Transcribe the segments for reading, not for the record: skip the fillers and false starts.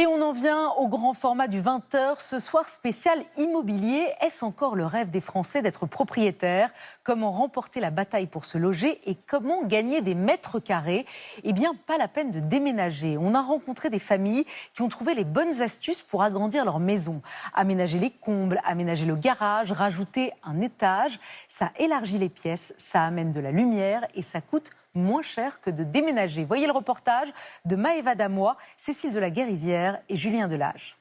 Et on en vient au grand format du 20h. Ce soir spécial immobilier. Est-ce encore le rêve des Français d'être propriétaires? Comment remporter la bataille pour se loger et comment gagner des mètres carrés? Eh bien, pas la peine de déménager. On a rencontré des familles qui ont trouvé les bonnes astuces pour agrandir leur maison. Aménager les combles, aménager le garage, rajouter un étage. Ça élargit les pièces, ça amène de la lumière et ça coûte moins cher que de déménager. Voyez le reportage de Maëva Damois, Cécile de la Guérivière et Julien Delage.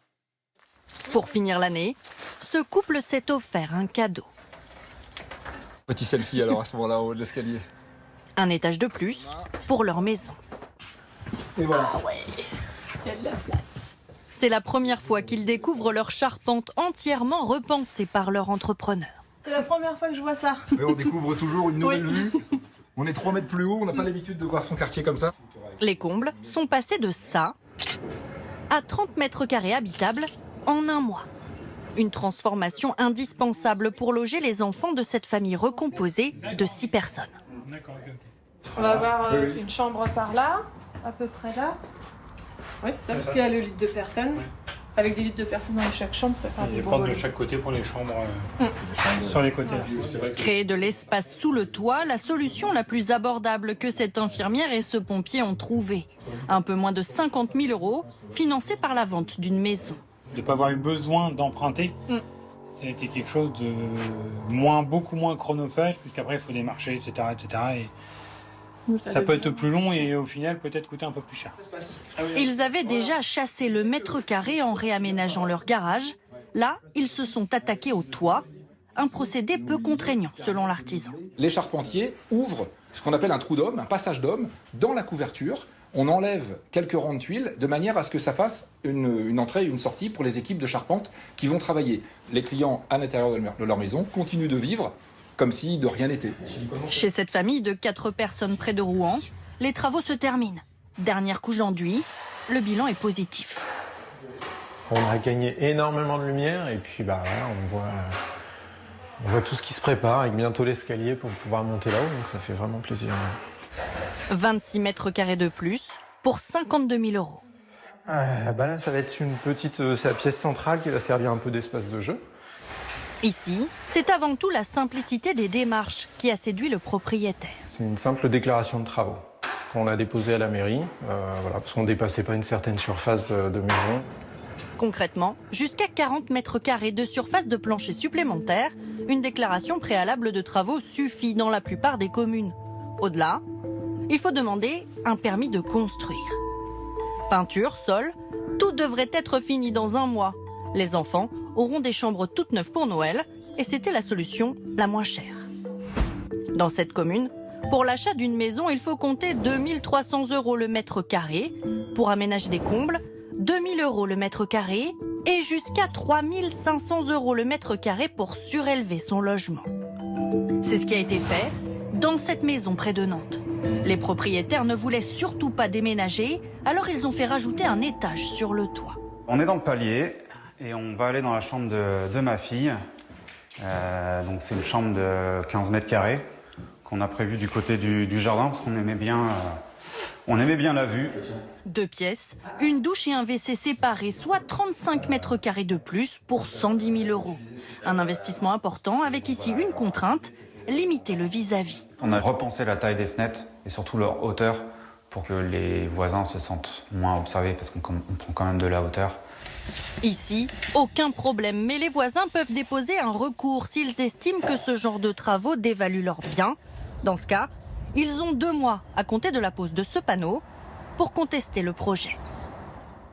Pour finir l'année, ce couple s'est offert un cadeau. Petit selfie alors à ce moment-là en haut de l'escalier. Un étage de plus pour leur maison. Et voilà. Ah ouais, il y a de la place. C'est la première fois qu'ils découvrent leur charpente entièrement repensée par leur entrepreneur. C'est la première fois que je vois ça. Et on découvre toujours une nouvelle vue. On est 3 mètres plus haut, on n'a pas l'habitude de voir son quartier comme ça. Les combles sont passés de ça à 30 mètres carrés habitables en un mois. Une transformation indispensable pour loger les enfants de cette famille recomposée de 6 personnes. On va avoir une chambre par là, à peu près là. Oui, c'est ça, parce qu'il y a le lit de personnes. Avec des lits de personnes dans chaque chambre, ça fait un des portes de chaque côté pour les chambres sur les côtés. Créer de l'espace sous le toit, la solution la plus abordable que cette infirmière et ce pompier ont trouvée. Un peu moins de 50 000 €, financés par la vente d'une maison. De ne pas avoir eu besoin d'emprunter, ça a été quelque chose de beaucoup moins chronophage, puisqu'après il faut démarcher, etc. Et ça peut être plus long et au final peut-être coûter un peu plus cher. Ils avaient déjà chassé le mètre carré en réaménageant leur garage. Là, ils se sont attaqués au toit. Un procédé peu contraignant, selon l'artisan. Les charpentiers ouvrent ce qu'on appelle un trou d'homme, un passage d'homme, dans la couverture. On enlève quelques rangs de tuiles de manière à ce que ça fasse une entrée et une sortie pour les équipes de charpente qui vont travailler. Les clients à l'intérieur de leur maison continuent de vivre comme si de rien n'était. Chez cette famille de 4 personnes près de Rouen, les travaux se terminent. Dernière couche d'enduit, le bilan est positif. On a gagné énormément de lumière et puis voilà, on voit tout ce qui se prépare avec bientôt l'escalier pour pouvoir monter là-haut, donc ça fait vraiment plaisir. 26 mètres carrés de plus pour 52 000 €. Là, ça va être c'est la pièce centrale qui va servir un peu d'espace de jeu. Ici, c'est avant tout la simplicité des démarches qui a séduit le propriétaire. C'est une simple déclaration de travaux qu'on a déposée à la mairie, parce qu'on ne dépassait pas une certaine surface de maison. Concrètement, jusqu'à 40 mètres carrés de surface de plancher supplémentaire, une déclaration préalable de travaux suffit dans la plupart des communes. Au-delà, il faut demander un permis de construire. Peinture, sol, tout devrait être fini dans un mois. Les enfants auront des chambres toutes neuves pour Noël et c'était la solution la moins chère. Dans cette commune, pour l'achat d'une maison, il faut compter 2 300 € le mètre carré. Pour aménager des combles, 2 000 € le mètre carré et jusqu'à 3 500 € le mètre carré pour surélever son logement. C'est ce qui a été fait dans cette maison près de Nantes. Les propriétaires ne voulaient surtout pas déménager, alors ils ont fait rajouter un étage sur le toit. On est dans le palier et on va aller dans la chambre de ma fille. Donc c'est une chambre de 15 mètres carrés qu'on a prévue du côté du jardin parce qu'on aimait bien la vue. 2 pièces, une douche et un WC séparés, soit 35 mètres carrés de plus pour 110 000 €. Un investissement important avec ici une contrainte, limiter le vis-à-vis. On a repensé la taille des fenêtres et surtout leur hauteur pour que les voisins se sentent moins observés parce qu'on prend quand même de la hauteur. Ici, aucun problème, mais les voisins peuvent déposer un recours s'ils estiment que ce genre de travaux dévalue leurs biens. Dans ce cas, ils ont 2 mois à compter de la pose de ce panneau pour contester le projet.